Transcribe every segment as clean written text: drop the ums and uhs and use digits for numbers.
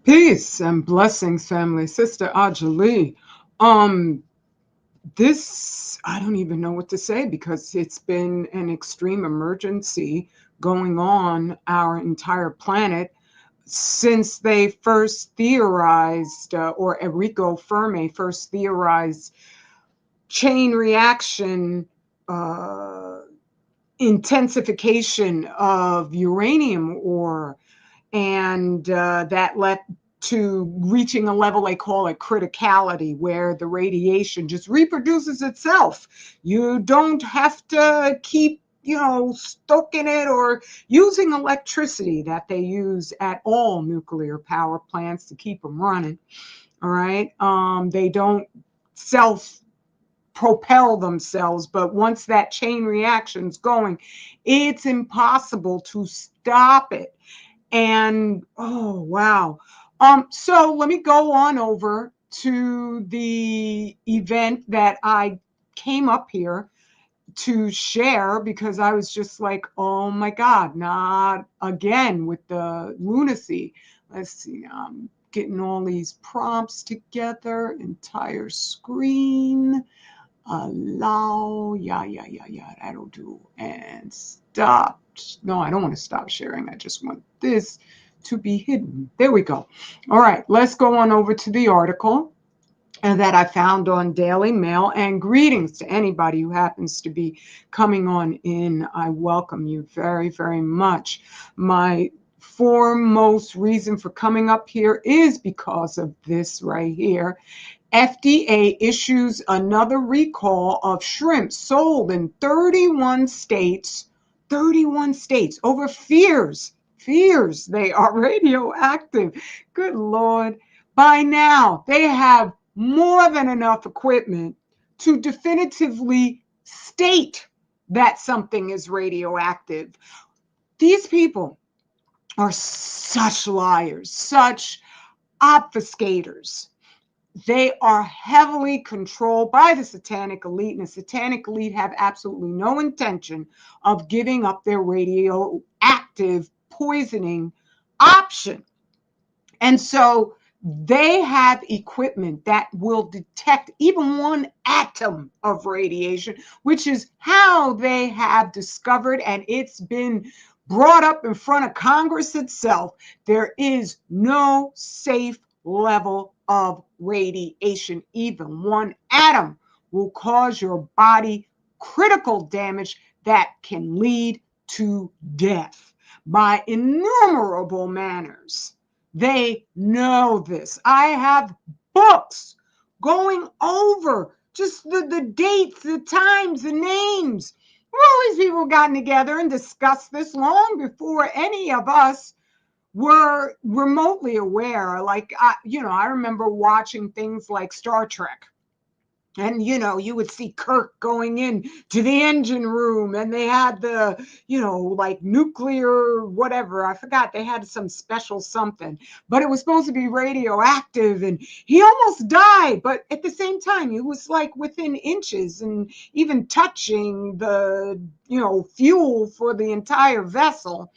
Peace and blessings, family. Sister Ajali. Um, this, I don't even know what to say because it's been an extreme emergency going on our entire planet since they first theorized, or Enrico Fermi first theorized chain reaction, uh, intensification of uranium ore, and that led to reaching a level they call it criticality, where the radiation just reproduces itself. You don't have to keep, stoking it or using electricity that they use at all nuclear power plants to keep them running. All right. They don't self propel themselves, but once that chain reaction's going, it's impossible to stop it. And oh wow. So let me go on over to the event that I came up here to share, because I was just like, oh my God, not again with the lunacy. Let's see, I'm getting all these prompts together, entire screen, allow, yeah, that'll do. And stop. No, I don't want to stop sharing. I just want this to be hidden. There we go. All right, let's go on over to the article that I found on Daily Mail. And greetings to anybody who happens to be coming on in. I welcome you very, very much. My foremost reason for coming up here is because of this right here. FDA issues another recall of shrimp sold in 31 states, 31 states over fears they are radioactive. Good Lord. By now, they have more than enough equipment to definitively state that something is radioactive. These people are such liars, such obfuscators. They are heavily controlled by the satanic elite, and the satanic elite have absolutely no intention of giving up their radioactive poisoning option. And so they have equipment that will detect even one atom of radiation, which is how they have discovered, and it's been brought up in front of Congress itself, there is no safe level of radiation. Even one atom will cause your body critical damage that can lead to death by innumerable manners. They know this. I have books going over just the dates, the times, the names. All these people gotten together and discussed this long before any of us were remotely aware. Like, I remember watching things like Star Trek. And, you would see Kirk going in to the engine room, and they had the, like nuclear, whatever. I forgot. They had some special something, but it was supposed to be radioactive. And he almost died. But at the same time, he was like within inches and even touching the, fuel for the entire vessel.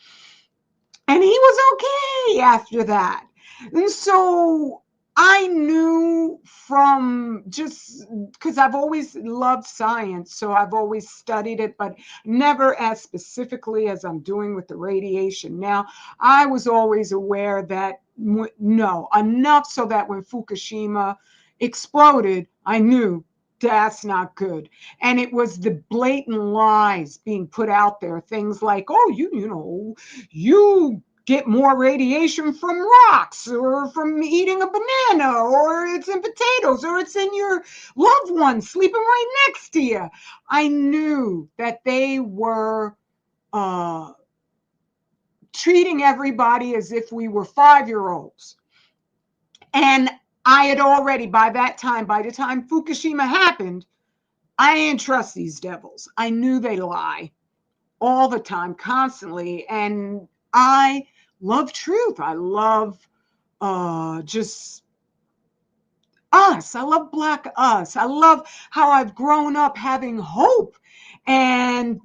And he was okay after that. And so I knew from, just because I've always loved science, so I've always studied it, but never as specifically as I'm doing with the radiation now. I was always aware that no, enough so that when Fukushima exploded, I knew that's not good. And it was the blatant lies being put out there, things like, oh, you get more radiation from rocks, or from eating a banana, or it's in potatoes, or it's in your loved one sleeping right next to you. I knew that they were uh, treating everybody as if we were 5-year-olds. And I had already, by that time, by the time Fukushima happened, I didn't trust these devils. I knew they lie all the time, constantly. And I love truth. I love just us. I love Black us. I love how I've grown up having hope and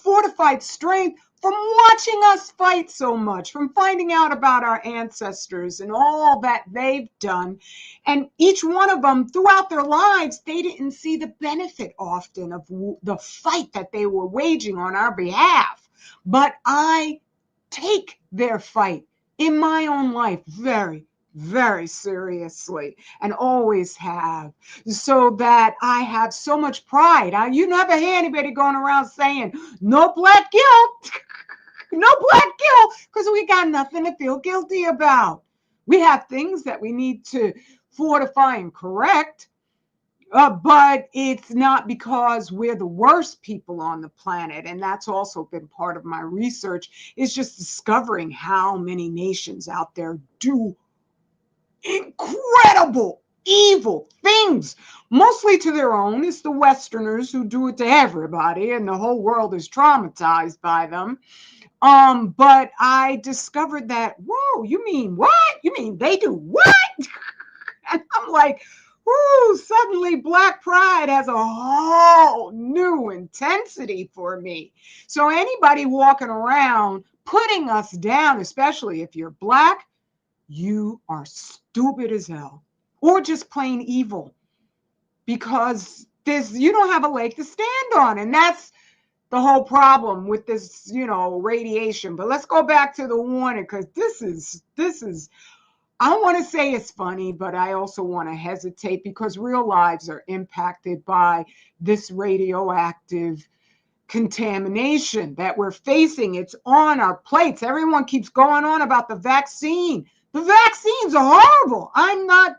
fortified strength from watching us fight so much, from finding out about our ancestors and all that they've done. And each one of them throughout their lives, they didn't see the benefit often of the fight that they were waging on our behalf. But I take their fight in my own life very, very seriously, and always have, so that I have so much pride. You never hear anybody going around saying no black guilt, no black guilt, because we got nothing to feel guilty about. We have things that we need to fortify and correct, but it's not because we're the worst people on the planet. And that's also been part of my research, is just discovering how many nations out there do incredible evil things, mostly to their own. It's the Westerners who do it to everybody, and the whole world is traumatized by them. But I discovered that, whoa, you mean what? You mean they do what? And I'm like, whoo, suddenly Black pride has a whole new intensity for me. So anybody walking around putting us down, especially if you're Black, you are stupid as hell, or just plain evil, because you don't have a leg to stand on. And that's the whole problem with this, radiation. But let's go back to the warning, because this is, I want to say it's funny, but I also want to hesitate, because real lives are impacted by this radioactive contamination that we're facing. It's on our plates. Everyone keeps going on about the vaccine. The vaccines are horrible. I'm not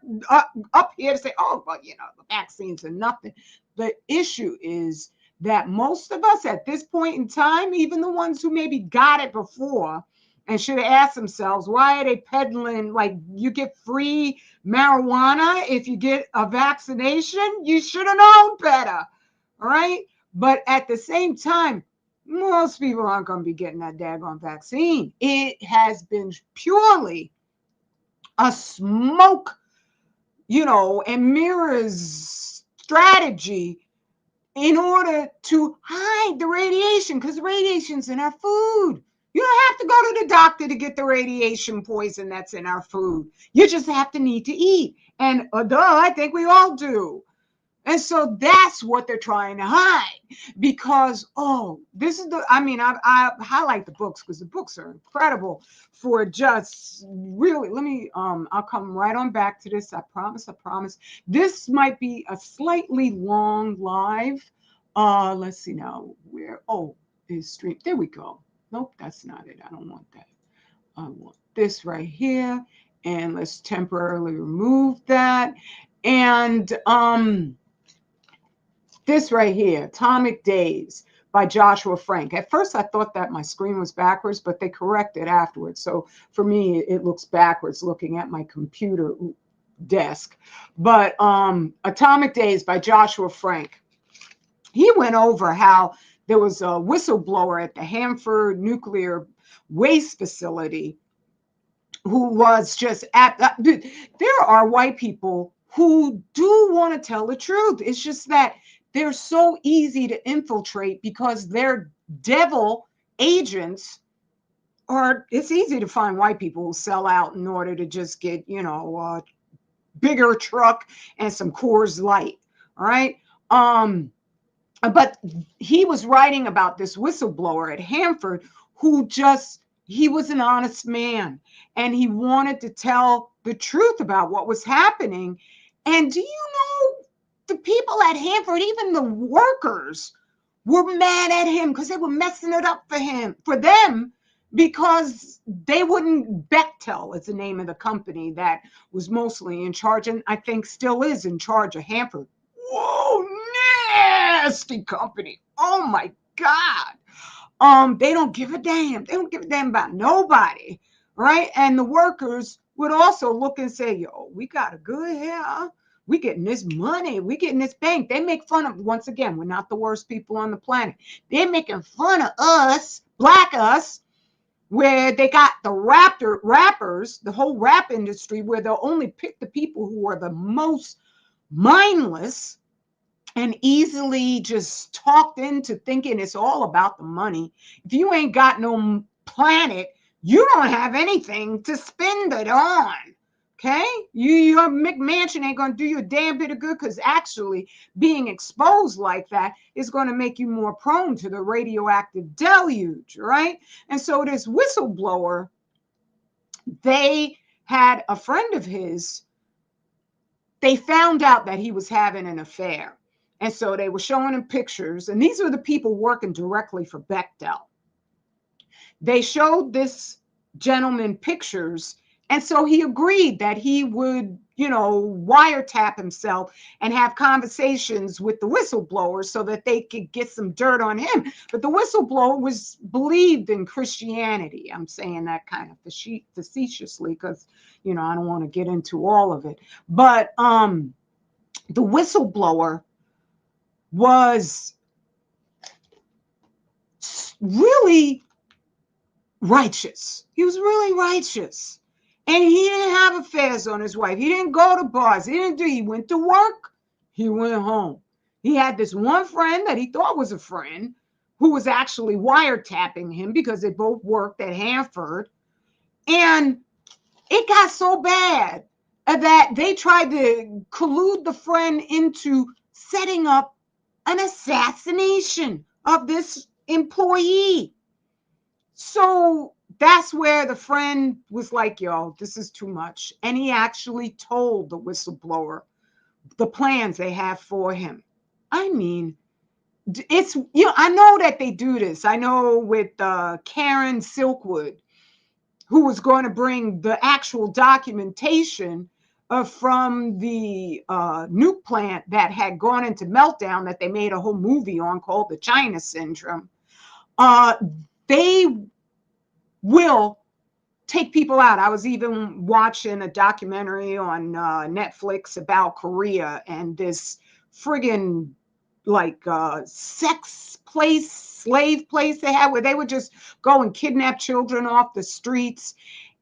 up here to say, oh, but the vaccines are nothing. The issue is that most of us at this point in time, even the ones who maybe got it before and should have asked themselves, why are they peddling, like, you get free marijuana if you get a vaccination? You should have known better, all right? But at the same time, most people aren't going to be getting that daggone vaccine. It has been purely a smoke, and mirrors strategy in order to hide the radiation, because the radiation's in our food. You don't have to go to the doctor to get the radiation poison that's in our food. You just have to need to eat. And I think we all do. And so that's what they're trying to hide, because, this is I highlight the books, because the books are incredible for just really, I'll come right on back to this. I promise. This might be a slightly long live. Let's see now is stream. There we go. Nope, that's not it. I don't want that. I want this right here. And let's temporarily remove that. And, this right here, Atomic Days by Joshua Frank. At first, I thought that my screen was backwards, but they corrected afterwards. So for me, it looks backwards looking at my computer desk. But Atomic Days by Joshua Frank. He went over how there was a whistleblower at the Hanford Nuclear Waste Facility who was just there are white people who do want to tell the truth. It's just that they're so easy to infiltrate, because they're devil agents. Or it's easy to find white people who sell out in order to just get, a bigger truck and some Coors Light. All right. But he was writing about this whistleblower at Hanford who he was an honest man, and he wanted to tell the truth about what was happening. And do you know, the people at Hanford, even the workers, were mad at him because they were messing it up for them, because they wouldn't. Bechtel is the name of the company that was mostly in charge, and I think still is in charge of Hanford. Whoa, nasty company. Oh my God. They don't give a damn. They don't give a damn about nobody, right? And the workers would also look and say, yo, we got a good hair. We getting this money. We getting this bank. They make fun of, once again, we're not the worst people on the planet. They're making fun of us, Black us, where they got the rappers, the whole rap industry, where they'll only pick the people who are the most mindless and easily just talked into thinking it's all about the money. If you ain't got no planet, you don't have anything to spend it on. Okay, your McMansion ain't gonna do you a damn bit of good, because actually being exposed like that is going to make you more prone to the radioactive deluge, right? And so this whistleblower, they had a friend of his, they found out that he was having an affair. And so they were showing him pictures, and these were the people working directly for Bechdel. They showed this gentleman pictures, and so he agreed that he would, wiretap himself and have conversations with the whistleblower so that they could get some dirt on him. But the whistleblower was believed in Christianity. I'm saying that kind of facetiously because, I don't want to get into all of it. But the whistleblower was really righteous. He was really righteous. And he didn't have affairs on his wife. He didn't go to bars. He went to work. He went home. He had this one friend that he thought was a friend who was actually wiretapping him because they both worked at Hanford. And it got so bad that they tried to collude the friend into setting up an assassination of this employee. So that's where the friend was like, yo, this is too much. And he actually told the whistleblower the plans they have for him. I mean, it's, I know that they do this. I know with Karen Silkwood, who was going to bring the actual documentation from the nuke plant that had gone into meltdown that they made a whole movie on called The China Syndrome. They will take people out. I was even watching a documentary on Netflix about Korea and this friggin' sex place, slave place they had, where they would just go and kidnap children off the streets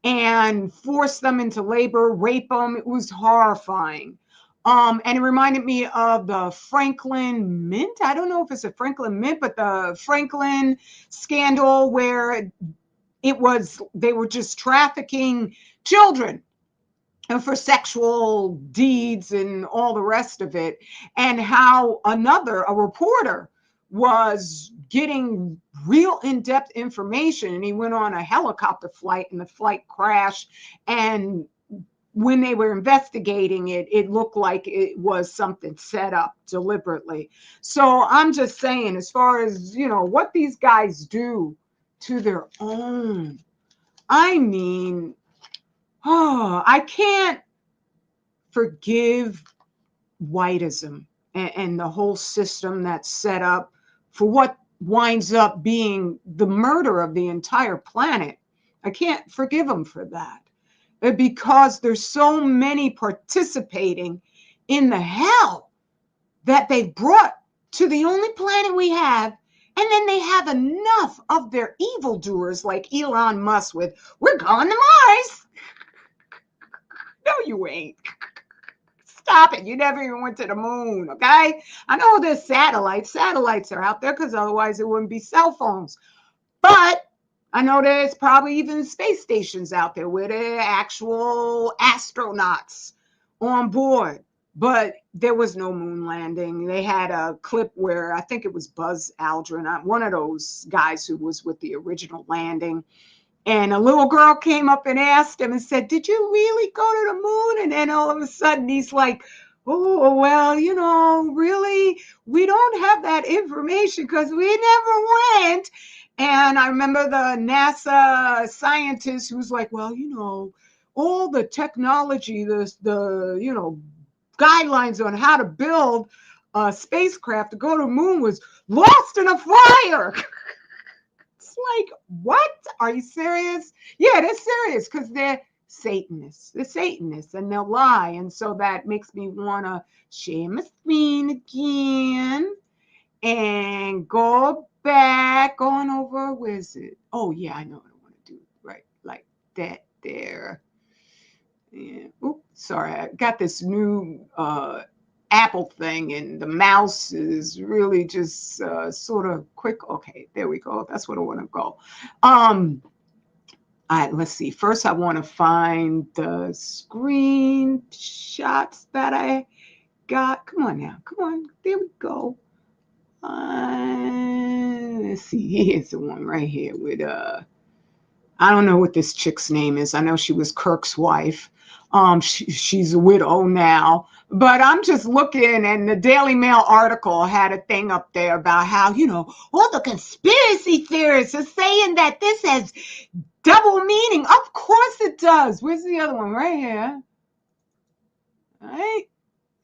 and force them into labor, rape them. It was horrifying. And it reminded me of the Franklin Mint. I don't know if it's a Franklin Mint, but the Franklin scandal where they were just trafficking children for sexual deeds and all the rest of it, and how a reporter was getting real in-depth information, and he went on a helicopter flight and the flight crashed, and when they were investigating it, it looked like it was something set up deliberately. So I'm just saying, as far as, what these guys do to their own, I mean, I can't forgive whiteism and the whole system that's set up for what winds up being the murder of the entire planet. I can't forgive them for that, because there's so many participating in the hell that they've brought to the only planet we have. And then they have enough of their evildoers like Elon Musk with, we're going to Mars. No, you ain't. Stop it. You never even went to the moon, okay? I know there's satellites. Satellites are out there because otherwise it wouldn't be cell phones. But I know there's probably even space stations out there where there are actual astronauts on board. But there was no moon landing. They had a clip where I think it was Buzz Aldrin, one of those guys who was with the original landing. And a little girl came up and asked him and said, did you really go to the moon? And then all of a sudden he's like, oh, well, really, we don't have that information because we never went. And I remember the NASA scientist who's like, well, all the technology, the guidelines on how to build a spacecraft to go to the moon was lost in a fire. It's like, what? Are you serious? Yeah, they're serious because they're Satanists. They're Satanists and they'll lie. And so that makes me want to share my screen again and go back on over. Where is it? Oh, yeah, I know what I want to do. Right, like that there. Yeah. Oops, sorry. I got this new apple thing, and the mouse is really just sort of quick. Okay, there we go. That's what I want to go. All right, let's see. First, I want to find the screenshots that I got. Come on now. Come on. There we go. Let's see. Here's the one right here with I don't know what this chick's name is. I know she was Kirk's wife. She's a widow now. But I'm just looking, and the Daily Mail article had a thing up there about how, all the conspiracy theorists are saying that this has double meaning. Of course it does. Where's the other one? Right here. Right?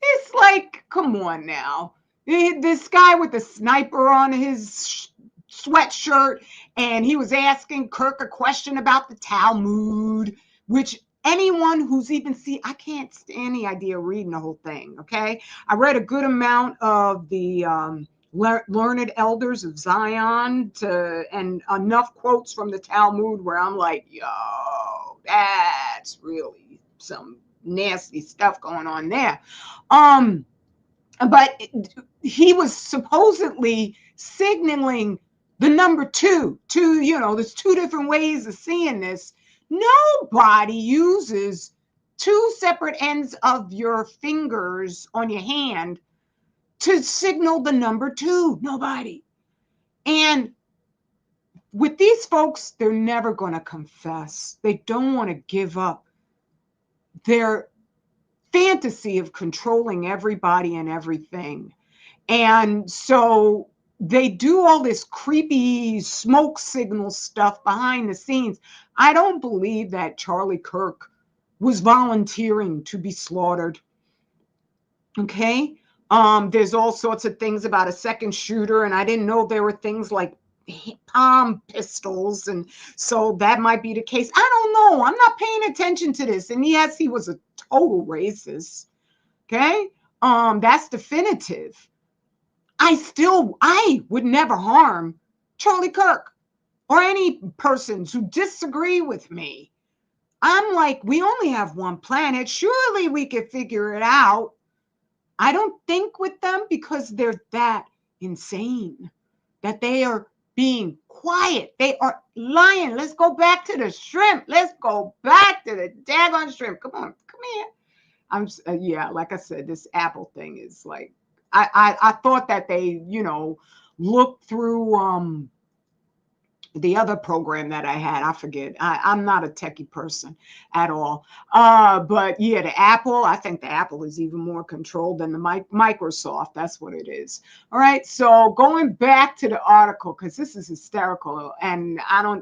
It's like, come on now. This guy with the sniper on his sweatshirt, and he was asking Kirk a question about the Talmud, which anyone who's even I can't stand the idea of reading the whole thing, okay? I read a good amount of the learned elders of Zion and enough quotes from the Talmud where I'm like, yo, that's really some nasty stuff going on there. But he was supposedly signaling the number two, there's two different ways of seeing this. Nobody uses two separate ends of your fingers on your hand to signal the number two. Nobody. And with these folks, they're never going to confess. They don't want to give up their fantasy of controlling everybody and everything. And so they do all this creepy smoke signal stuff behind the scenes. I don't believe that Charlie Kirk was volunteering to be slaughtered. Okay? There's all sorts of things about a second shooter, and I didn't know there were things like palm pistols, and so that might be the case. I don't know. I'm not paying attention to this. And yes, he was a total racist. Okay? That's definitive. I would never harm Charlie Kirk or any persons who disagree with me. I'm like, we only have one planet. Surely we could figure it out. I don't think with them because they're that insane that they are being quiet. They are lying. Let's go back to the shrimp. Let's go back to the daggone shrimp. Come on, come here. Yeah, like I said, this Apple thing is like, I thought that they, looked through the other program that I had. I forget. I'm not a techie person at all. But yeah, the Apple, I think the Apple is even more controlled than the Microsoft. That's what it is. All right. So going back to the article, because this is hysterical and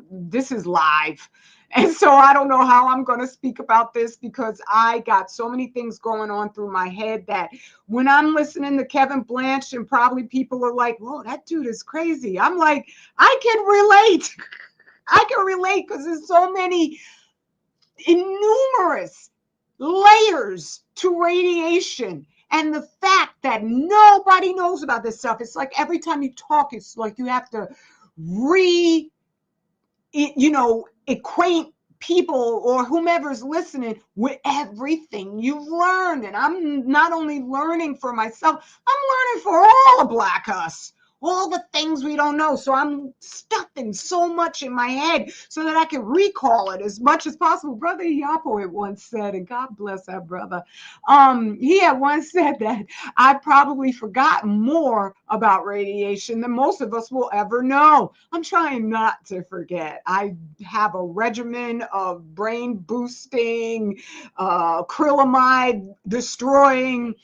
this is live. And so I don't know how I'm going to speak about this because I got so many things going on through my head that when I'm listening to Kevin Blanch and probably people are like, whoa, that dude is crazy. I'm like, I can relate. I can relate because there's so many innumerous layers to radiation. And the fact that nobody knows about this stuff, it's like every time you talk, it's like you have to equate people or whomever's listening with everything you've learned. And I'm not only learning for myself, I'm learning for all of Black us, all the things we don't know. So I'm stuffing so much in my head so that I can recall it as much as possible. Brother Yapo had once said, and God bless that brother, he had once said that I probably forgot more about radiation than most of us will ever know. I'm trying not to forget. I have a regimen of brain boosting, acrylamide destroying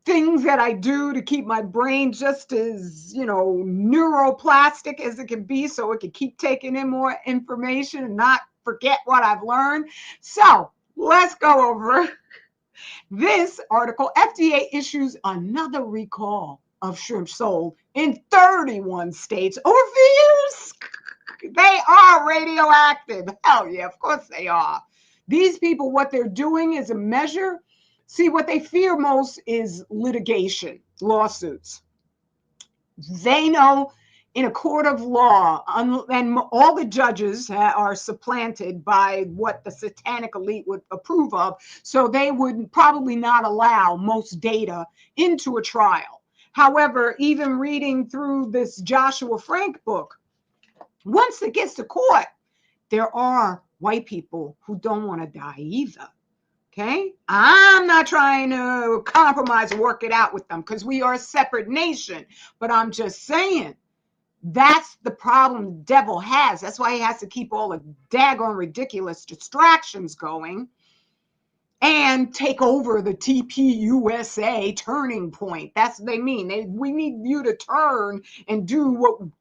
things that I do to keep my brain just as, neuroplastic as it can be so it can keep taking in more information and not forget what I've learned. So let's go over this article. FDA issues another recall of shrimp sold in 31 states over views. They are radioactive. Hell yeah, of course they are. These people, what they're doing is a measure. See, what they fear most is litigation, lawsuits. They know in a court of law, and all the judges are supplanted by what the satanic elite would approve of. So they would probably not allow most data into a trial. However, even reading through this Joshua Frank book, once it gets to court, there are white people who don't want to die either. Okay, I'm not trying to compromise or work it out with them because we are a separate nation, but I'm just saying that's the problem the devil has. That's why he has to keep all the daggone ridiculous distractions going and take over the TPUSA turning point. That's what they mean. We need you to turn and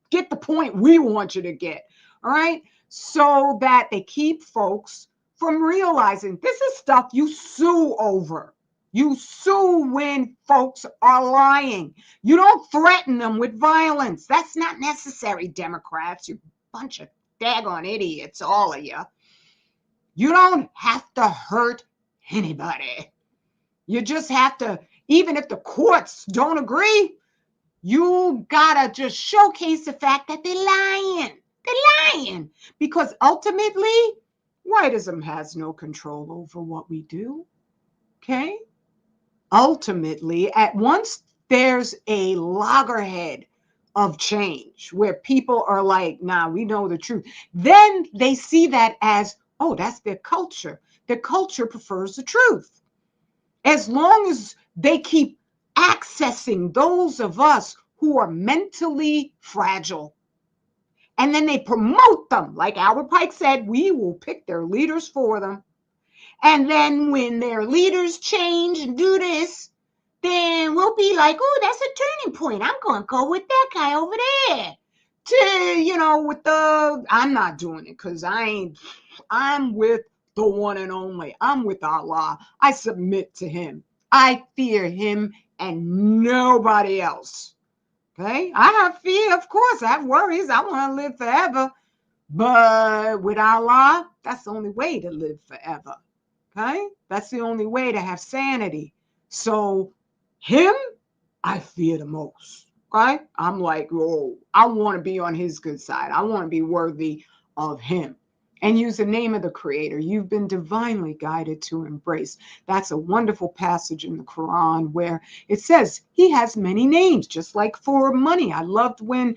get the point we want you to get. All right. So that they keep folks from realizing this is stuff you sue over. You sue when folks are lying. You don't threaten them with violence. That's not necessary, Democrats, you bunch of daggone idiots, all of you. You don't have to hurt anybody. You just have to, even if the courts don't agree, you gotta just showcase the fact that they're lying. They're lying. Because ultimately, whiteism has no control over what we do. Okay? Ultimately, at once there's a loggerhead of change where people are like, nah, we know the truth. Then they see that as, oh, that's their culture. Their culture prefers the truth. As long as they keep accessing those of us who are mentally fragile, and then they promote them, like Albert Pike said, we will pick their leaders for them. And then when their leaders change and do this, then we'll be like, oh, that's a turning point. I'm going to go with that guy over there. I'm not doing it because I'm with the one and only. I'm with Allah. I submit to him. I fear him and nobody else. Okay? I have fear, of course. I have worries. I want to live forever. But with Allah, that's the only way to live forever. Okay? That's the only way to have sanity. So him, I fear the most. Okay? I'm like, oh, I want to be on his good side. I want to be worthy of him. And use the name of the Creator. You've been divinely guided to embrace. That's a wonderful passage in the Quran where it says he has many names, just like for money. I loved when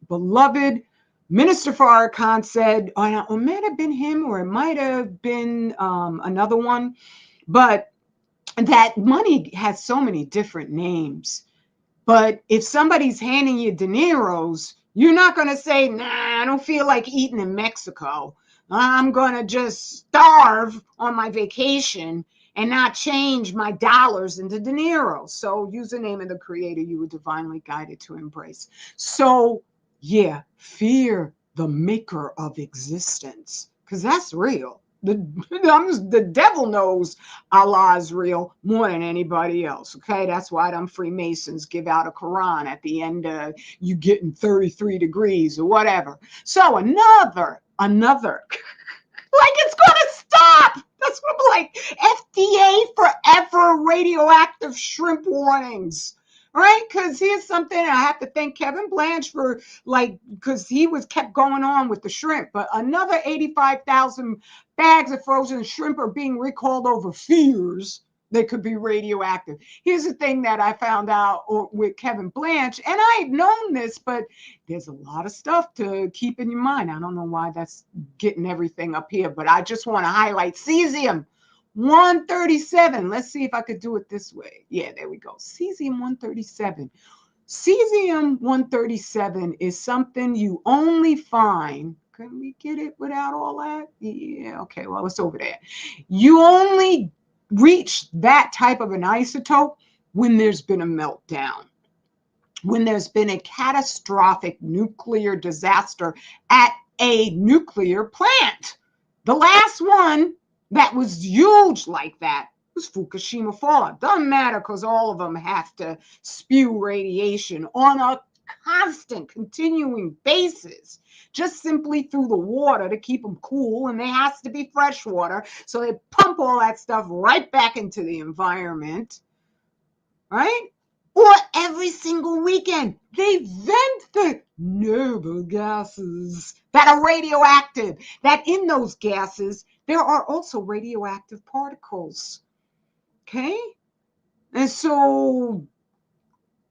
beloved Minister Farrakhan said, it might have been him or it might have been another one, but that money has so many different names. But if somebody's handing you dineros, you're not going to say, nah, I don't feel like eating in Mexico. I'm going to just starve on my vacation and not change my dollars into dineros. So use the name of the Creator you were divinely guided to embrace. So yeah, fear the maker of existence, because that's real. The devil knows Allah is real more than anybody else. Okay, that's why them Freemasons give out a Quran at the end of you getting 33 degrees or whatever. So another, like it's gonna stop. That's what I'm like. FDA forever radioactive shrimp warnings. Right? Because here's something I have to thank Kevin Blanche for, because he kept going on with the shrimp. But another 85,000 bags of frozen shrimp are being recalled over fears they could be radioactive. Here's the thing that I found out with Kevin Blanche, and I had known this, but there's a lot of stuff to keep in your mind. I don't know why that's getting everything up here, but I just want to highlight cesium. 137. Let's see if I could do it this way. Yeah, there we go. Cesium 137. Cesium 137 is something you only find. Can we get it without all that? Yeah, okay, well, it's over there. You only reach that type of an isotope when there's been a meltdown, when there's been a catastrophic nuclear disaster at a nuclear plant. The last one that was huge like that was Fukushima Fallout. Doesn't matter because all of them have to spew radiation on a constant, continuing basis, just simply through the water to keep them cool, and there has to be fresh water, so they pump all that stuff right back into the environment, right? or every single weekend. They vent the noble gases that are radioactive, that in those gases, there are also radioactive particles. Okay? And so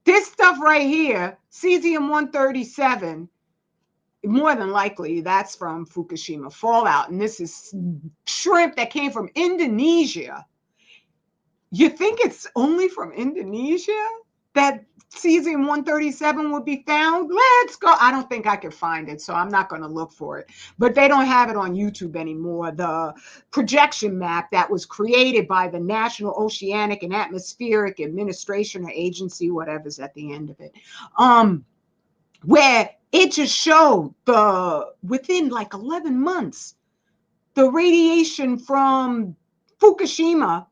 this stuff right here, cesium-137, more than likely that's from Fukushima fallout. And this is shrimp that came from Indonesia. You think it's only from Indonesia that cesium-137 would be found? Let's go. I don't think I can find it, so I'm not going to look for it. But they don't have it on YouTube anymore. The projection map that was created by the National Oceanic and Atmospheric Administration or Agency, whatever's at the end of it, where it just showed within like 11 months, the radiation from Fukushima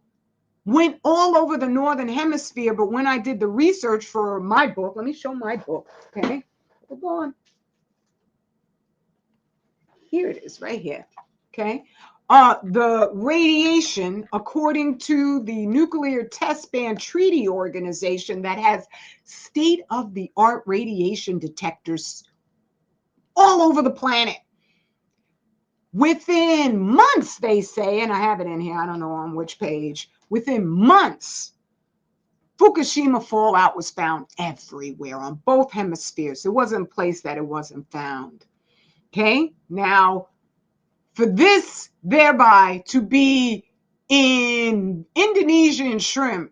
went all over the northern hemisphere. But when I did the research for my book, let me show my book, okay? Hold on. Here it is, right here, okay? The radiation, according to the Nuclear Test Ban Treaty Organization, that has state-of-the-art radiation detectors all over the planet. Within months, they say, and I have it in here, I don't know on which page, within months, Fukushima fallout was found everywhere on both hemispheres. There wasn't a place that it wasn't found. Okay? Now, for this thereby to be in Indonesian shrimp,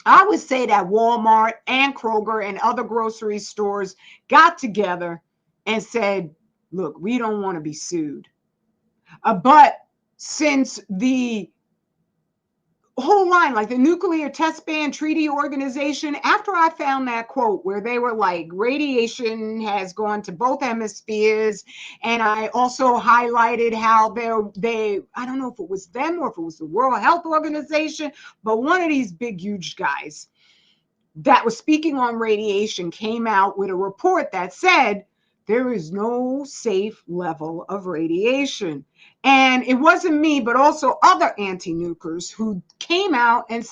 I would say that Walmart and Kroger and other grocery stores got together and said, look, we don't want to be sued. But since the whole line, like the Nuclear Test Ban Treaty Organization, after I found that quote where they were like, radiation has gone to both hemispheres, and I also highlighted how they I don't know if it was them or if it was the World Health Organization, but one of these big, huge guys that was speaking on radiation came out with a report that said there is no safe level of radiation. And it wasn't me, but also other anti-nukers who came out and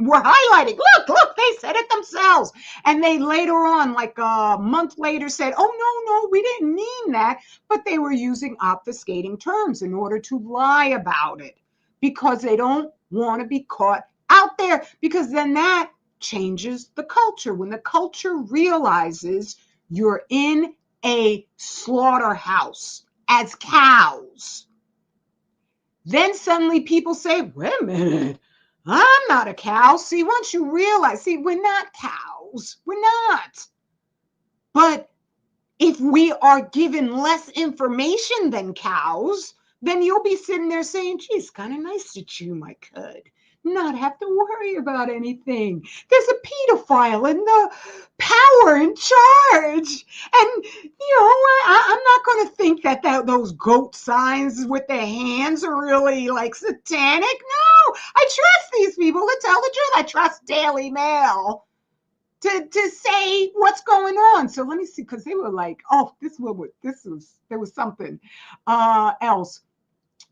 were highlighting, look, they said it themselves. And they later on, like a month later, said, oh, no, we didn't mean that. But they were using obfuscating terms in order to lie about it because they don't want to be caught out there, because then that changes the culture. When the culture realizes you're in a slaughterhouse as cows, then suddenly people say, wait a minute, I'm not a cow. See, once you realize, we're not cows. We're not. But if we are given less information than cows, then you'll be sitting there saying, geez, kind of nice to chew my cud, not have to worry about anything. There's a pedophile in the power in charge. And, I'm not going to think that those goat signs with their hands are really like satanic. No, I trust these people to tell the truth. I trust Daily Mail to say what's going on. So let me see, because they were like, oh, there was something else.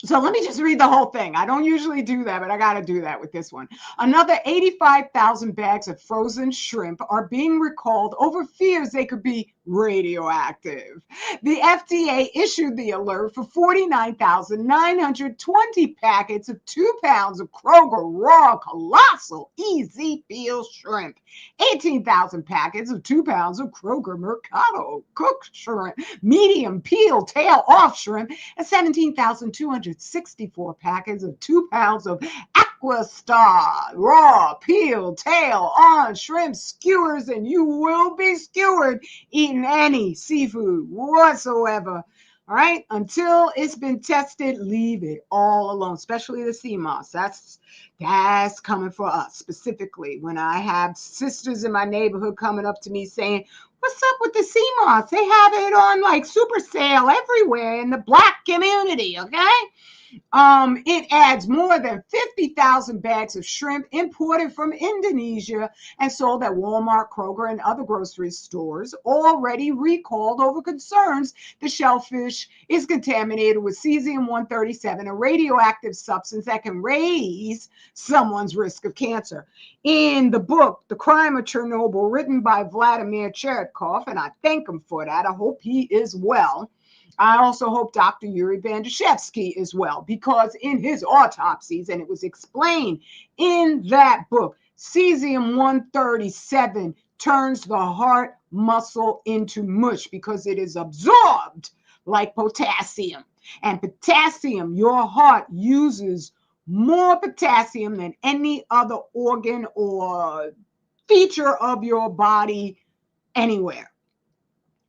So let me just read the whole thing. I don't usually do that, but I got to do that with this one. Another 85,000 bags of frozen shrimp are being recalled over fears they could be radioactive. The FDA issued the alert for 49,920 packets of 2 pounds of Kroger raw colossal easy peel shrimp, 18,000 packets of 2 pounds of Kroger Mercado cooked shrimp, medium peel tail off shrimp, and 17,264 packets of 2 pounds of Aquastar raw peel tail on shrimp skewers, and you will be skewered eating any seafood whatsoever. All right, until it's been tested, leave it all alone, especially the sea moss. That's coming for us specifically. When I have sisters in my neighborhood coming up to me saying, what's up with the sea moss? They have it on like super sale everywhere in the Black community, okay? It adds more than 50,000 bags of shrimp imported from Indonesia and sold at Walmart, Kroger, and other grocery stores, already recalled over concerns the shellfish is contaminated with cesium-137, a radioactive substance that can raise someone's risk of cancer. In the book, The Crime of Chernobyl, written by Vladimir Cheretkov, and I thank him for that, I hope he is well. I also hope Dr. Yuri Bandashevsky is well, because in his autopsies, and it was explained in that book, cesium-137 turns the heart muscle into mush because it is absorbed like potassium. And potassium, your heart uses more potassium than any other organ or feature of your body anywhere.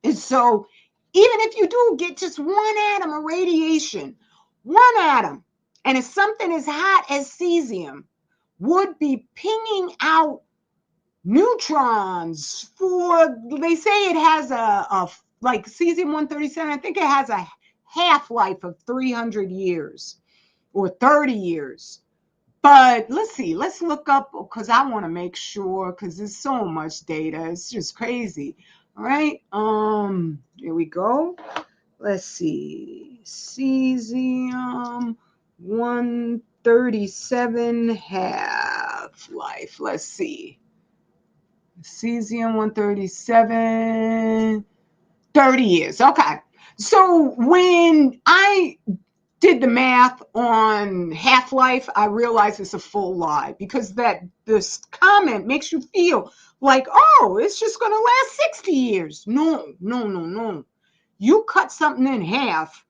And so even if you do get just one atom of radiation, one atom, and if something as hot as cesium would be pinging out neutrons for, they say it has a like cesium-137, I think it has a half-life of 300 years or 30 years. But let's see, let's look up, because I want to make sure, because there's so much data. It's just crazy. All right. Here we go. Let's see. Cesium 137 half-life. Let's see. Cesium 137, 30 years. Okay. So when I did the math on half-life, I realized it's a full lie, because this comment makes you feel like, oh, it's just going to last 60 years. No. You cut something in half.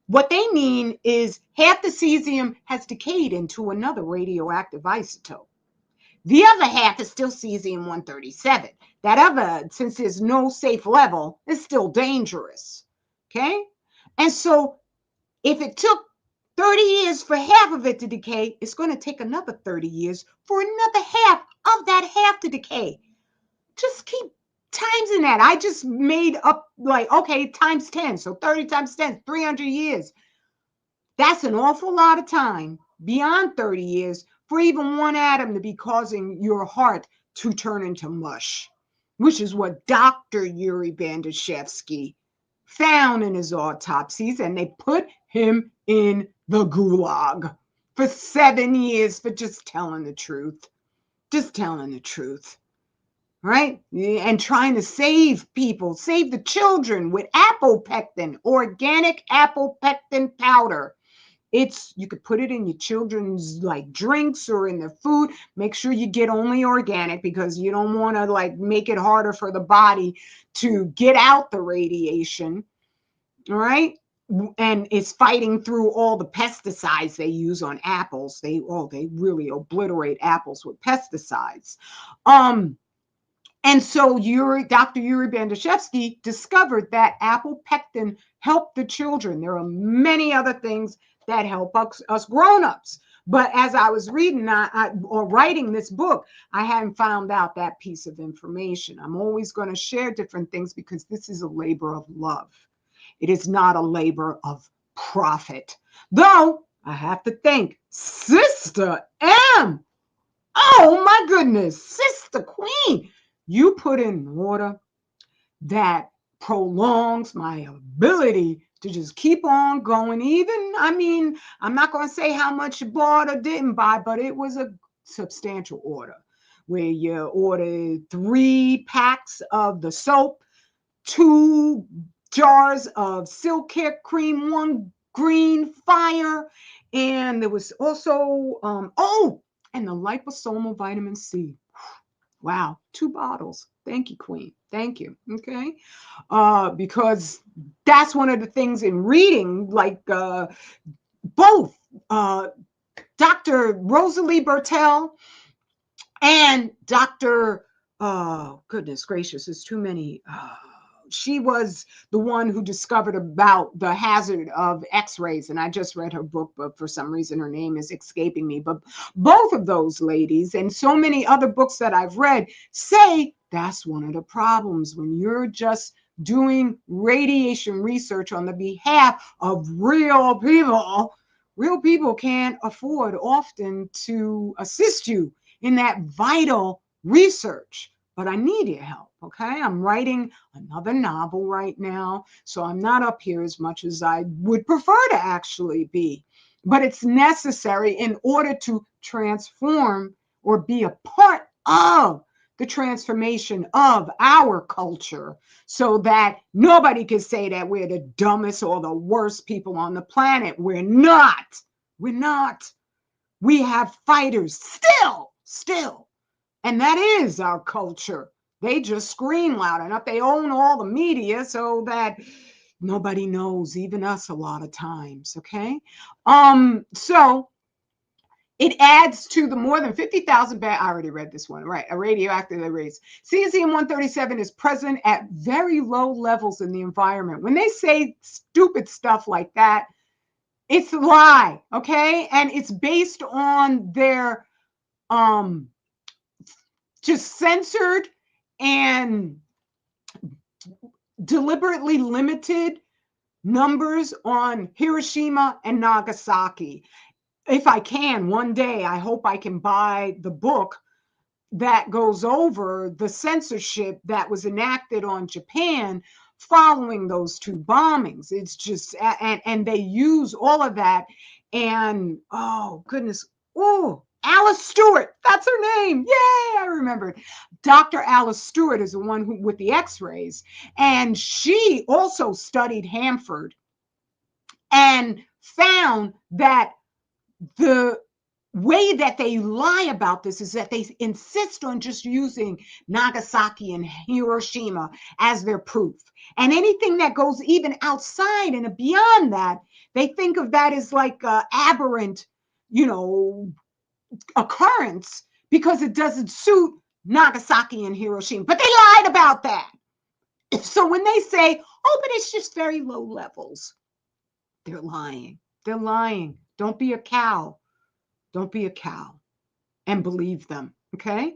What they mean is half the cesium has decayed into another radioactive isotope. The other half is still cesium-137. That other, since there's no safe level, is still dangerous. Okay? And so if it took 30 years for half of it to decay, it's going to take another 30 years for another half of that half to decay. Just keep timesing that. I just made up like, okay, times 10. So 30 times 10, 300 years. That's an awful lot of time, beyond 30 years, for even one atom to be causing your heart to turn into mush, which is what Dr. Yuri Bandashevsky found in his autopsies, and they put him in the gulag for 7 years for just telling the truth. Just telling the truth. Right? And trying to save people, save the children with apopectin, organic apopectin powder. You could put it in your children's like drinks or in their food. Make sure you get only organic, because you don't want to like make it harder for the body to get out the radiation. All right. And it's fighting through all the pesticides they use on apples. They really obliterate apples with pesticides. And so Dr. Yuri Bandashevsky discovered that apopectin helped the children. There are many other things that help us grown-ups. But as I was reading or writing this book, I hadn't found out that piece of information. I'm always going to share different things, because this is a labor of love. It is not a labor of profit. Though I have to thank Sister M. Oh my goodness, Sister Queen. You put in order that prolongs my ability to just keep on going. Even, I mean, I'm not going to say how much you bought or didn't buy, but it was a substantial order where you ordered 3 packs of the soap, 2 jars of silk hair cream, 1 green fire, and there was also, and the liposomal vitamin C. Wow, 2 bottles. Thank you, Queen. Thank you. Okay. Because that's one of the things in reading, like both Dr. Rosalie Bertell and Dr. Goodness gracious, there's too many. She was the one who discovered about the hazard of X-rays, and I just read her book, but for some reason her name is escaping me. But both of those ladies and so many other books that I've read say that's one of the problems when you're just doing radiation research on the behalf of real people, real people can't afford often to assist you in that vital research. But I need your help, okay? I'm writing another novel right now, so I'm not up here as much as I would prefer to actually be. But it's necessary in order to transform or be a part of the transformation of our culture, so that nobody can say that we're the dumbest or the worst people on the planet. We're not. We're not. We have fighters still. And that is our culture. They just scream loud enough. They own all the media so that nobody knows, even us a lot of times, okay? So it adds to the more than 50,000 I already read this one, right? A radioactive arrays. Cesium-137 is present at very low levels in the environment. When they say stupid stuff like that, it's a lie, okay? And it's based on their just censored and deliberately limited numbers on Hiroshima and Nagasaki. If I can, one day, I hope I can buy the book that goes over the censorship that was enacted on Japan following those two bombings. It's just, and they use all of that. And oh, goodness. Oh, Alice Stewart. That's her name. Yay, I remembered. Dr. Alice Stewart is the one who with the x-rays. And she also studied Hanford and found that the way that they lie about this is that they insist on just using Nagasaki and Hiroshima as their proof. And anything that goes even outside and beyond that, they think of that as like an aberrant, occurrence because it doesn't suit Nagasaki and Hiroshima. But they lied about that. So when they say, oh, but it's just very low levels, they're lying. They're lying. Don't be a cow. Don't be a cow and believe them, okay?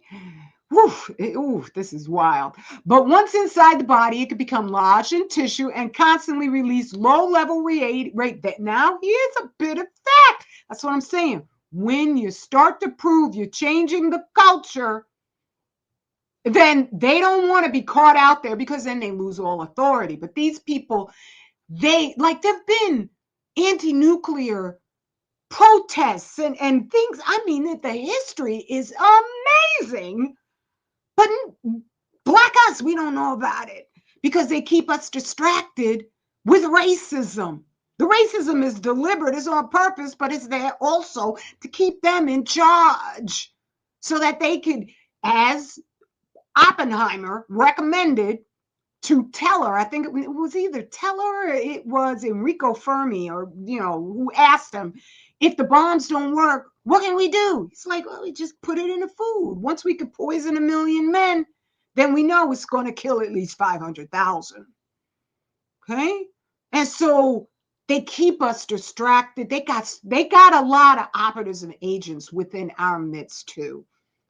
This is wild. But once inside the body, it could become lodged in tissue and constantly release low-level rate. Now, here's a bit of fact. That's what I'm saying. When you start to prove you're changing the culture, then they don't want to be caught out there because then they lose all authority. But these people, there've been anti-nuclear protests and things. I mean, the history is amazing. But Black us, we don't know about it because they keep us distracted with racism. The racism is deliberate, it's on purpose, but it's there also to keep them in charge so that they could, as Oppenheimer recommended to Teller, I think it was either Teller or it was Enrico Fermi, or, who asked him, if the bombs don't work, what can we do? He's like, well, we just put it in the food. Once we could poison 1 million men, then we know it's going to kill at least 500,000. Okay? And so they keep us distracted. They got a lot of operatives and agents within our midst too.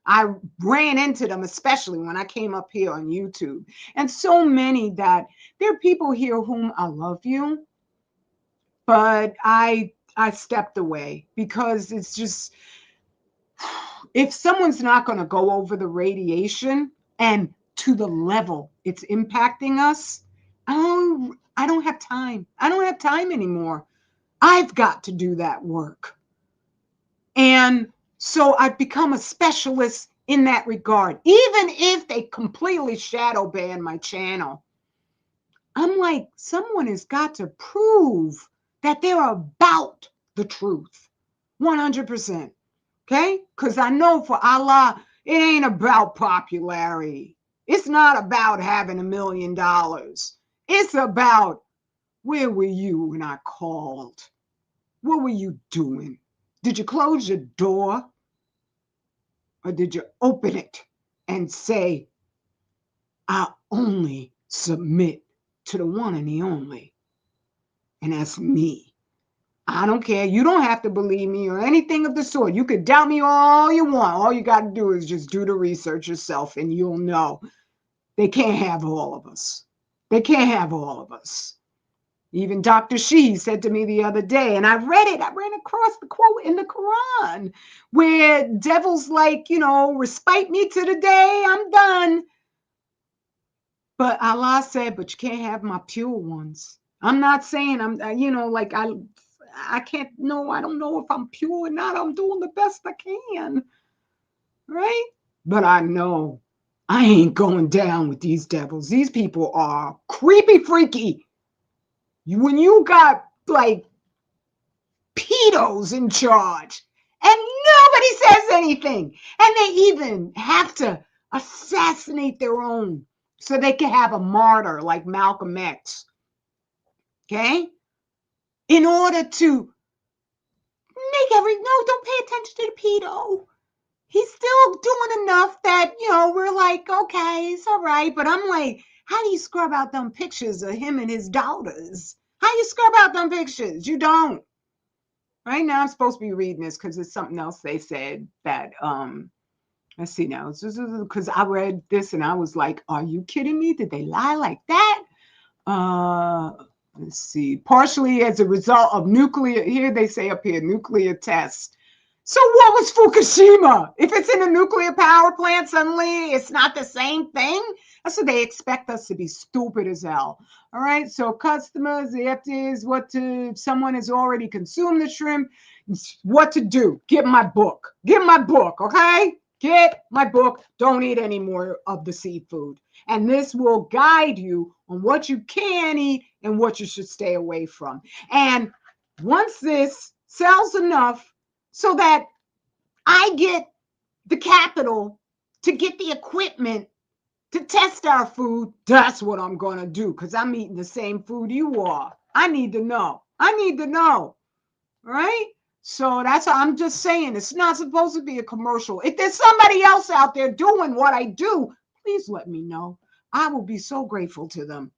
I ran into them, especially when I came up here on YouTube. And so many that there are people here whom I love you, but I stepped away because it's just, if someone's not going to go over the radiation and to the level it's impacting us, I don't have time. I don't have time anymore. I've got to do that work. And so I've become a specialist in that regard. Even if they completely shadow ban my channel, I'm like, someone has got to prove that they're about the truth. 100%. Okay? Because I know for Allah, it ain't about popularity. It's not about having $1 million. It's about, where were you when I called? What were you doing? Did you close your door? Or did you open it and say, I only submit to the one and the only? And that's me. I don't care. You don't have to believe me or anything of the sort. You could doubt me all you want. All you got to do is just do the research yourself and you'll know. They can't have all of us. They can't have all of us. Even Dr. Shi said to me the other day, and I read it, I ran across the quote in the Quran where devil's like, respite me to the day I'm done. But Allah said, but you can't have my pure ones. I'm not saying I can't know. I don't know if I'm pure or not. I'm doing the best I can. Right? But I know I ain't going down with these devils. These people are creepy, freaky. When you got like pedos in charge and nobody says anything, and they even have to assassinate their own so they can have a martyr like Malcolm X, okay, in order to no, don't pay attention to the pedo. He's still doing enough that we're like, okay, it's all right. But I'm like, how do you scrub out them pictures of him and his daughters? How you scrub out them pictures? You don't. Right now, I'm supposed to be reading this because it's something else they said that let's see now, because I read this and I was like, are you kidding me? Did they lie like that? Let's see, partially as a result of nuclear, here they say up here, nuclear tests. So what was Fukushima? If it's in a nuclear power plant, suddenly it's not the same thing? That's what they expect us to be, stupid as hell. All right, so customers, the FDA is if someone has already consumed the shrimp, what to do. Get my book. Get my book, okay? Get my book. Don't eat any more of the seafood. And this will guide you on what you can eat and what you should stay away from. And once this sells enough so that I get the capital to get the equipment to test our food, that's what I'm going to do, because I'm eating the same food you are. I need to know. I need to know. Right? So that's how I'm just saying. It's not supposed to be a commercial. If there's somebody else out there doing what I do, please let me know. I will be so grateful to them.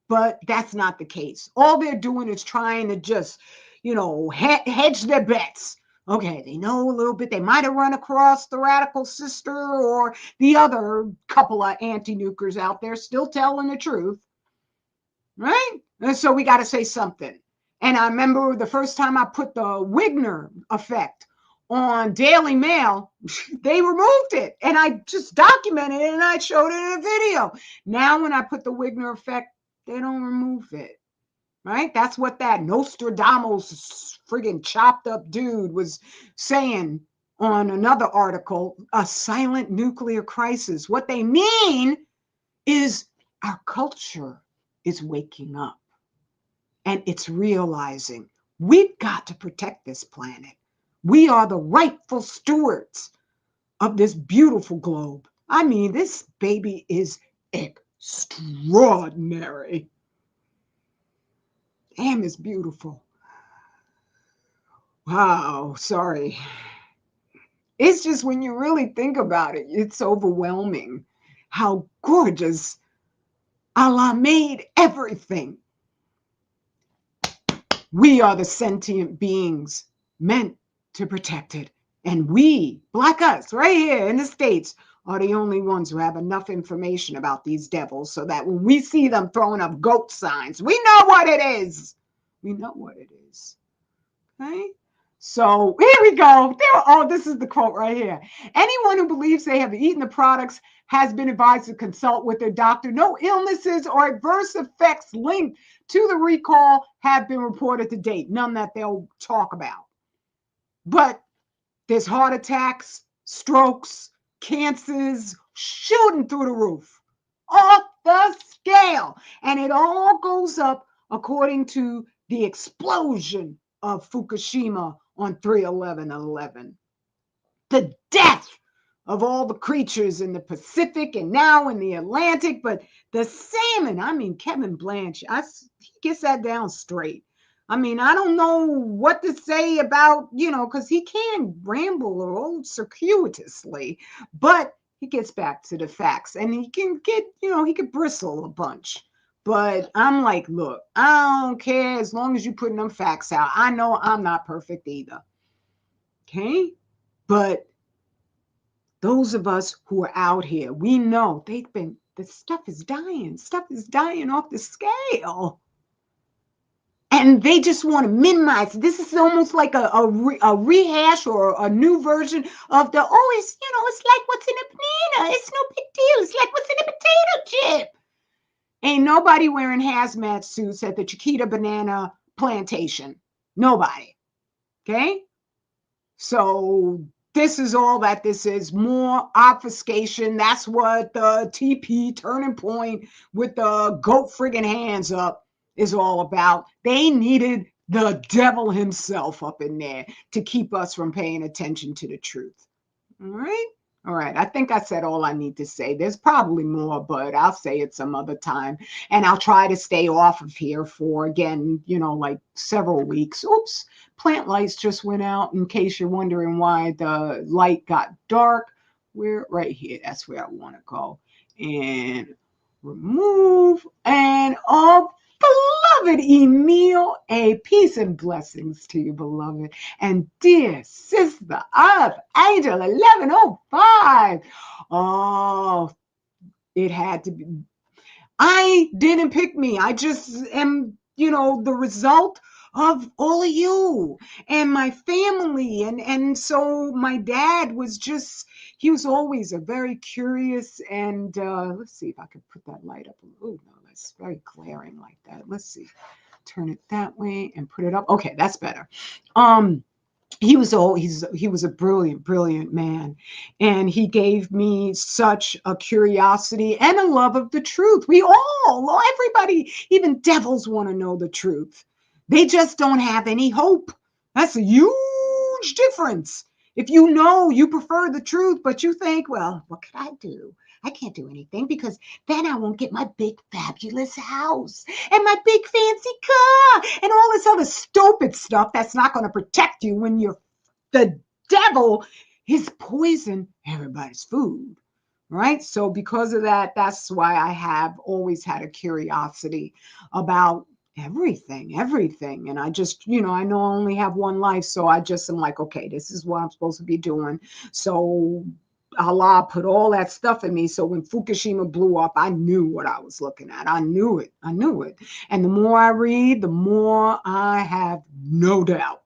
But that's not the case. All they're doing is trying to just, hedge their bets. Okay, they know a little bit. They might have run across the radical sister or the other couple of anti-nukers out there still telling the truth. Right? And so we got to say something. And I remember the first time I put the Wigner effect on Daily Mail, they removed it. And I just documented it and I showed it in a video. Now when I put the Wigner effect, they don't remove it. Right? That's what that Nostradamus friggin' chopped up dude was saying on another article, a silent nuclear crisis. What they mean is our culture is waking up and it's realizing we've got to protect this planet. We are the rightful stewards of this beautiful globe. I mean, this baby is extraordinary. Damn, it's beautiful. Wow, sorry. It's just when you really think about it, it's overwhelming how gorgeous Allah made everything. We are the sentient beings meant to protect it. And we, like us, right here in the States, are the only ones who have enough information about these devils so that when we see them throwing up goat signs, we know what it is. We know what it is. Okay? So here we go. This is the quote right here. Anyone who believes they have eaten the products has been advised to consult with their doctor. No illnesses or adverse effects linked to the recall have been reported to date. None that they'll talk about. But there's heart attacks, strokes, cancers shooting through the roof, off the scale. And it all goes up according to the explosion of Fukushima on 3/11/11. The death of all the creatures in the Pacific and now in the Atlantic, but the salmon, I mean, Kevin Blanch, he gets that down straight. I mean, I don't know what to say about, because he can ramble all circuitously, but he gets back to the facts and he can get, he can bristle a bunch. But I'm like, look, I don't care as long as you're putting them facts out. I know I'm not perfect either. Okay? But those of us who are out here, we know the the stuff is dying. Stuff is dying off the scale. And they just want to minimize. This is almost like a rehash or a new version of the, oh, it's like what's in a banana. It's no big deal. It's like what's in a potato chip. Ain't nobody wearing hazmat suits at the Chiquita banana plantation. Nobody. Okay? So this is all that this is, more obfuscation. That's what the TP turning point with the goat friggin' hands up is all about. They needed the devil himself up in there to keep us from paying attention to the truth. All right? All right. I think I said all I need to say. There's probably more, but I'll say it some other time. And I'll try to stay off of here for, again, like several weeks. Oops. Plant lights just went out, in case you're wondering why the light got dark. We're right here. That's where I want to go. And remove. And beloved Emil, a peace and blessings to you, beloved. And dear sister of Angel 1105. Oh, it had to be. I didn't pick me. I just am, the result of all of you and my family. And so my dad was he was always a very curious and let's see if I can put that light up. Oh, no, that's very glaring like that. Let's see. Turn it that way and put it up. Okay, that's better. He was a brilliant man, and he gave me such a curiosity and a love of the truth. Everybody, even devils want to know the truth. They just don't have any hope. That's a huge difference. If you prefer the truth, but you think, well, what could I do? I can't do anything because then I won't get my big fabulous house and my big fancy car and all this other stupid stuff that's not going to protect you when the devil is poison everybody's food, right? So because of that, that's why I have always had a curiosity about everything. And I just, I know I only have one life. So I just am like, okay, this is what I'm supposed to be doing. So Allah put all that stuff in me. So when Fukushima blew up, I knew what I was looking at. I knew it. And the more I read, the more I have no doubt.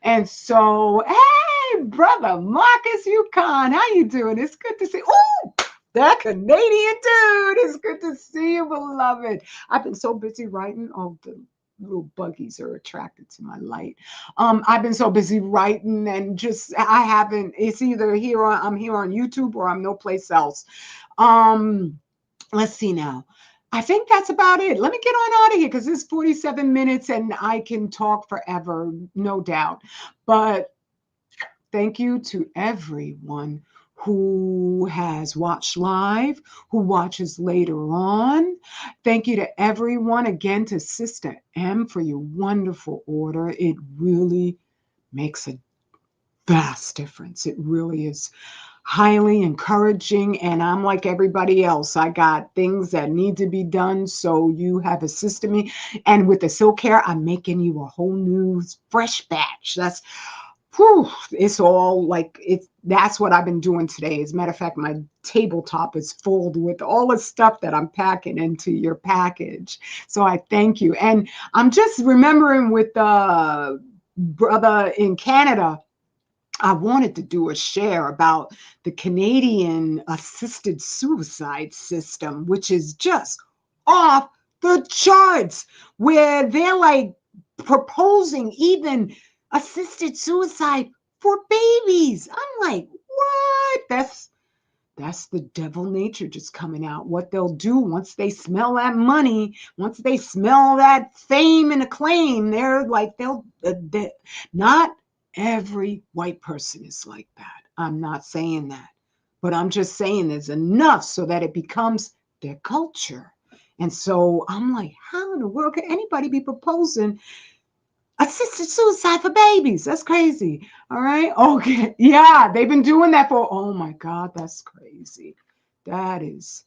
And so, hey, brother Marcus Yukon, how you doing? It's good to see. Oh, that Canadian dude. It's good to see you, beloved. I've been so busy writing. Oh, the little buggies are attracted to my light. I've been so busy writing and it's either I'm here on YouTube or I'm no place else. Let's see now. I think that's about it. Let me get on out of here because it's 47 minutes and I can talk forever, no doubt. But thank you to everyone who has watched live, who watches later on. Thank you to everyone, again, to Sister M for your wonderful order. It really makes a vast difference. It really is highly encouraging. And I'm like everybody else. I got things that need to be done. So you have assisted me. And with the silk hair, I'm making you a whole new fresh batch. It's all like that's what I've been doing today. As a matter of fact, my tabletop is full with all the stuff that I'm packing into your package. So I thank you. And I'm just remembering with the brother in Canada, I wanted to do a share about the Canadian assisted suicide system, which is just off the charts, where they're like proposing even assisted suicide for babies. I'm like, what? That's the devil nature just coming out. What they'll do once they smell that money, once they smell that fame and acclaim, they're like, not every white person is like that. I'm not saying that, but I'm just saying there's enough so that it becomes their culture. And so I'm like, how in the world could anybody be proposing assisted suicide for babies? That's crazy. All right. Okay. Yeah, they've been doing that for, oh my God, that's crazy. That is,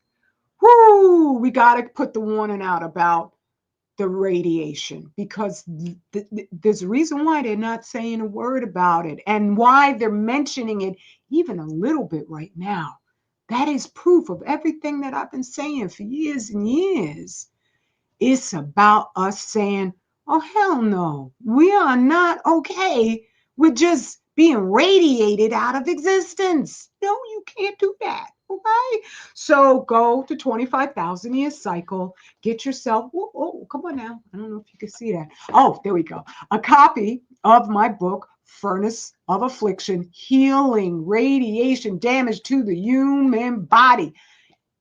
we got to put the warning out about the radiation, because there's a reason why they're not saying a word about it and why they're mentioning it even a little bit right now. That is proof of everything that I've been saying for years and years. It's about us saying, oh, hell no, we are not okay with just being radiated out of existence. No, you can't do that. Okay. So go to 25,000 year cycle, get yourself, come on now. I don't know if you can see that. Oh, there we go. A copy of my book, Furnace of Affliction, Healing Radiation Damage to the Human Body.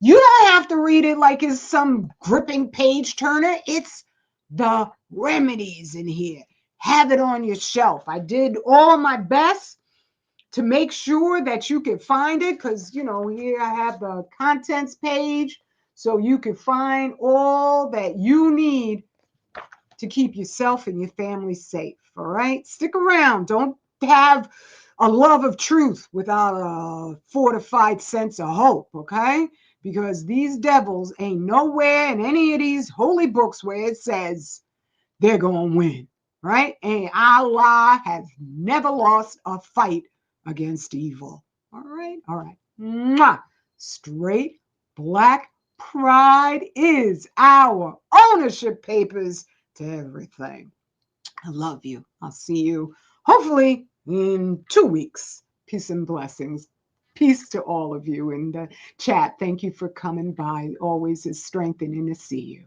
You don't have to read it like it's some gripping page turner. It's the remedies in here. Have it on your shelf. I did all my best to make sure that you could find it because, you know, here I have the contents page so you can find all that you need to keep yourself and your family safe. All right. Stick around. Don't have a love of truth without a fortified sense of hope. Okay. Because these devils ain't nowhere in any of these holy books where it says they're going to win. Right. And Allah has never lost a fight against evil. All right. All right. Mwah. Straight black pride is our ownership papers to everything. I love you. I'll see you hopefully in 2 weeks. Peace and blessings. Peace to all of you in the chat. Thank you for coming by. Always is strengthening to see you.